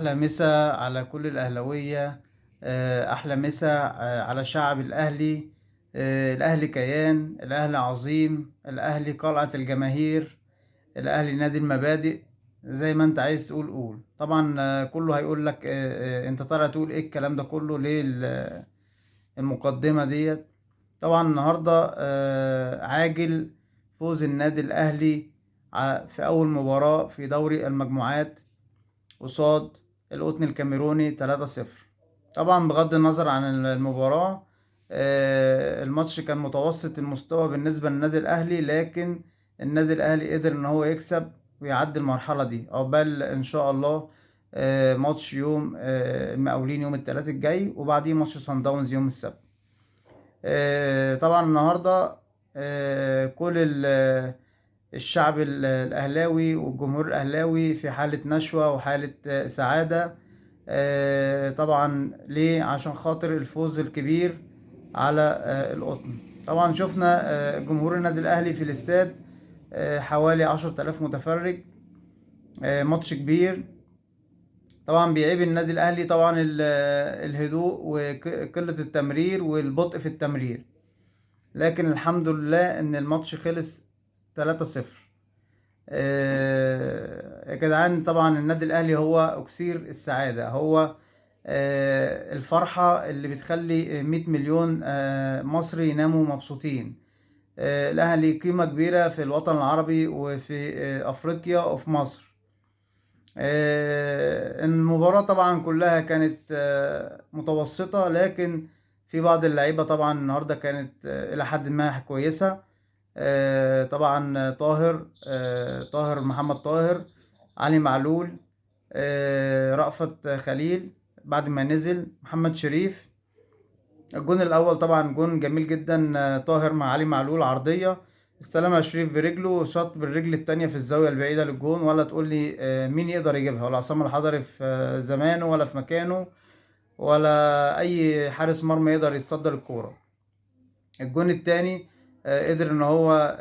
أحلى مسا على كل الأهلاوية. أحلى مسا على شعب الأهلي. الأهلي كيان، الأهلي عظيم، الأهلي قلعة الجماهير، الأهلي نادي المبادئ. زي ما أنت عايز تقول قول طبعا. كله هيقول لك أنت طالع تقول إيه الكلام ده كله ليه؟ المقدمة ديت. طبعا النهاردة عاجل فوز النادي الأهلي في أول مباراة في دوري المجموعات قصاد القطن الكاميروني 3-0. طبعا بغض النظر عن المباراة، الماتش كان متوسط المستوى بالنسبة للنادي الأهلي، لكن النادي الأهلي قدر إن هو يكسب ويعدي المرحلة دي عقبال إن شاء الله ماتش يوم المقاولين يوم الثلاث الجاي، وبعديه ماتش صن داونز يوم السبت. طبعا النهاردة كل الشعب الأهلاوي والجمهور الأهلاوي في حالة نشوة وحالة سعادة. طبعا ليه؟ عشان خاطر الفوز الكبير على القطن. طبعا شفنا جمهور النادي الأهلي في الاستاد، حوالي 10,000 متفرج. ماتش كبير. طبعا بيعيب النادي الأهلي طبعا الهدوء وقلة التمرير والبطء في التمرير، لكن الحمد لله إن الماتش خلص 3-0. يا جدعان، طبعا النادي الاهلي هو اكسير السعاده، هو الفرحه اللي بتخلي 100 مليون مصري يناموا مبسوطين. الاهلي قيمه كبيره في الوطن العربي وفي افريقيا وفي مصر. المباراه طبعا كلها كانت متوسطه، لكن في بعض اللعيبه طبعا النهارده كانت الى حد ما كويسه. طبعا طاهر محمد طاهر، علي معلول، رأفت خليل بعد ما نزل محمد شريف. الجون الأول طبعا جون جميل جدا. طاهر مع علي معلول عرضية، استلمها شريف برجله، شاط بالرجل التانية في الزاوية البعيدة للجون. ولا تقول لي مين يقدر يجيبها؟ ولا عصام الحضري في زمانه ولا في مكانه، ولا أي حارس مرمى يقدر يتصدر الكورة. الجون التاني قدر ان هو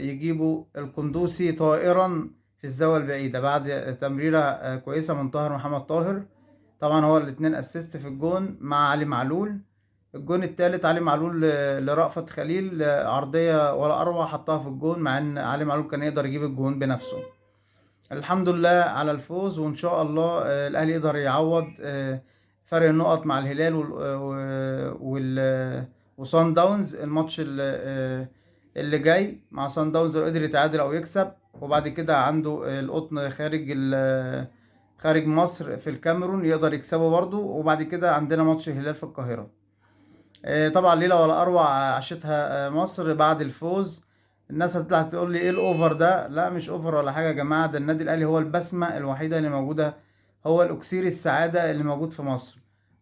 يجيبه القندوسي طائرا في الزاوية البعيدة بعد تمريرة كويسة من طاهر محمد طاهر. طبعا هو الاتنين اسيست في الجون مع علي معلول. الجون التالت علي معلول لرأفت خليل، عرضية ولا أروع، حطها في الجون مع ان علي معلول كان يقدر يجيب الجون بنفسه. الحمد لله على الفوز، وان شاء الله الاهلي يقدر يعوض فرق النقط مع الهلال وصن داونز. الماتش اللي جاي مع صن داونز لو قدر يتعادل او يكسب، وبعد كده عنده القطن خارج مصر في الكاميرون يقدر يكسبه برضه، وبعد كده عندنا ماتش الهلال في القاهرة. طبعا ليلة ولا أروع عاشتها مصر بعد الفوز. الناس هتطلع تقول لي ايه الاوفر ده؟ لا، مش اوفر ولا حاجة يا جماعة، ده النادي الأهلي هو البسمة الوحيدة اللي موجودة، هو الأكسير السعادة اللي موجود في مصر،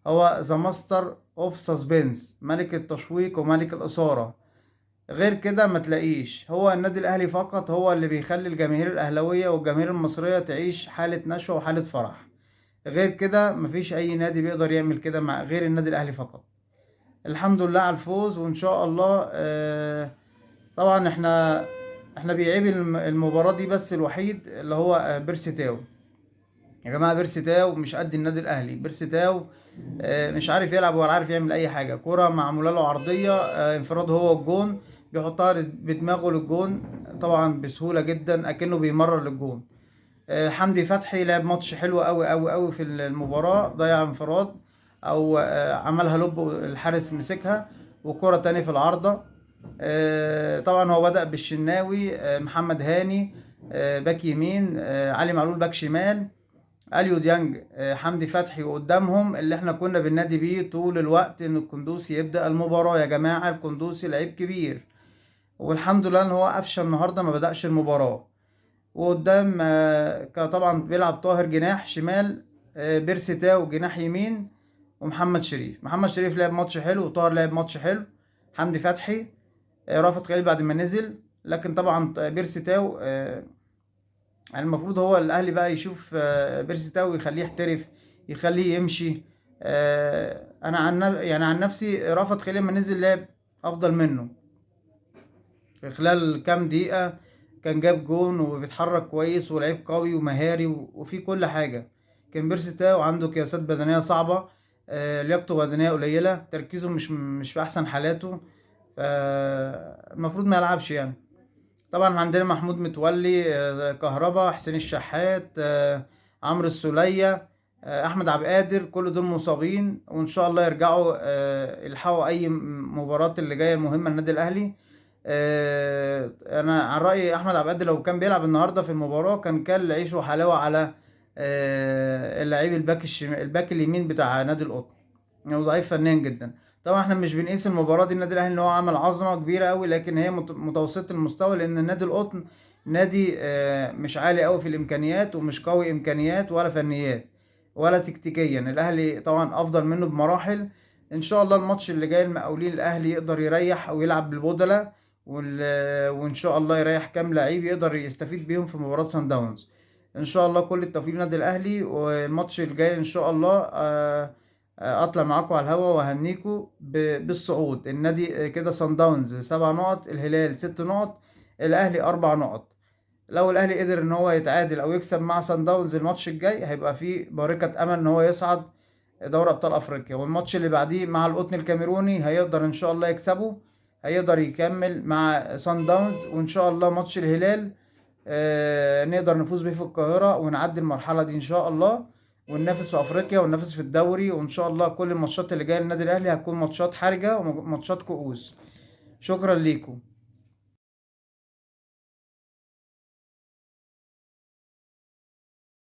هو ذا ماستر اوف سسبنس، ملك التشويق وملك الإثارة. غير كده ما تلاقيش. هو النادي الأهلي فقط هو اللي بيخلي الجماهير الأهلاوية والجماهير المصرية تعيش حالة نشوة وحالة فرح. غير كده مفيش أي نادي بيقدر يعمل كده مع غير النادي الأهلي فقط. الحمد لله على الفوز، وان شاء الله طبعا احنا بيعيب المباراة دي بس الوحيد اللي هو بيرسي تاو. يا جماعة بيرسي تاو مش قد النادي الاهلي. بيرسي تاو مش عارف يلعب ولا عارف يعمل اي حاجة. كرة معمولة له عرضية انفراد هو الجون، بيحطها بدماغه للجون طبعا بسهولة جدا اكنه بيمرر للجون. حمدي فتحي لعب ماتش حلو قوي قوي قوي في المباراة، ضيع انفراد او عملها لوب الحارس مسكها، وكرة تاني في العارضة. طبعا هو بدأ بالشناوي، محمد هاني باك يمين، علي معلول باك شمال، اليو ديانج، حمدي فتحي، وقدامهم اللي احنا كنا بننادي بيه طول الوقت ان القندوسي يبدأ المباراة. يا جماعة القندوسي لعيب كبير، والحمد لله ان هو قفشه النهارده ما بدأش المباراة. وقدام كان طبعا بيلعب طاهر جناح شمال، بيرسي تاو جناح يمين، ومحمد شريف. محمد شريف لعب ماتش حلو، وطاهر لعب ماتش حلو، حمدي فتحي، رافت خليل بعد ما نزل. لكن طبعا بيرسي تاو يعني المفروض هو الاهلي بقى يشوف بيرسي تاو يخليه يحترف، يخليه يمشي. انا يعني عن نفسي رافت خليل لما نزل لعب افضل منه في خلال كام دقيقة. كان جاب جون وبيتحرك كويس ولعيب قوي ومهاري وفي كل حاجة. كمبرسي تاو عنده قياسات بدنية صعبة، لياقته بدنية قليلة، تركيزه مش في أحسن حالاته، المفروض ما يلعبش يعني. طبعا عندنا محمود متولي، كهربا، حسين الشحات، عمرو السولية، احمد عبد القادر، كل دول مصابين، وان شاء الله يرجعوا يلحقوا اي مباراة اللي جاية المهمة النادي الاهلي. انا عن رأيي احمد عبد القادر لو كان بيلعب النهاردة في المباراة كان عيش وحلاوة على اللعيب الباك اليمين بتاع نادي القطن، هو ضعيف فنيا جدا. طبعا احنا مش بنقيس المباراة دي النادي الاهلي ان هو عمل عظمة كبيرة قوي، لكن هي متوسطة المستوى، لان النادي القطن نادي مش عالي قوي في الامكانيات، ومش قوي امكانيات ولا فنيات ولا تكتيكيا. الاهلي طبعا افضل منه بمراحل. ان شاء الله الماتش اللي جاي المقاولين الاهلي يقدر يريح او يلعب بالبودلة، وان شاء الله يريح كام لعيب يقدر يستفيد بيهم في مباراة سان داونز. ان شاء الله كل التوفيق للنادي الاهلي، والماتش الجاي ان شاء الله اطلع معاكم على الهوا واهنيكم بالصعود. النادي كده صن داونز 7 نقط، الهلال 6 نقط، الاهلي 4 نقط. لو الاهلي قدر ان هو يتعادل او يكسب مع صن داونز الماتش الجاي، هيبقى فيه بارقة امل ان هو يصعد دوري ابطال افريقيا. والماتش اللي بعديه مع القطن الكاميروني هيقدر ان شاء الله يكسبه، هيقدر يكمل مع صن داونز. وان شاء الله ماتش الهلال نقدر نفوز بيه في القاهرة ونعدي المرحلة دي إن شاء الله، وننافس في أفريقيا وننافس في الدوري. وإن شاء الله كل الماتشات اللي جاية للنادي الأهلي هتكون ماتشات حرجة وماتشات كؤوس. شكرا ليكم.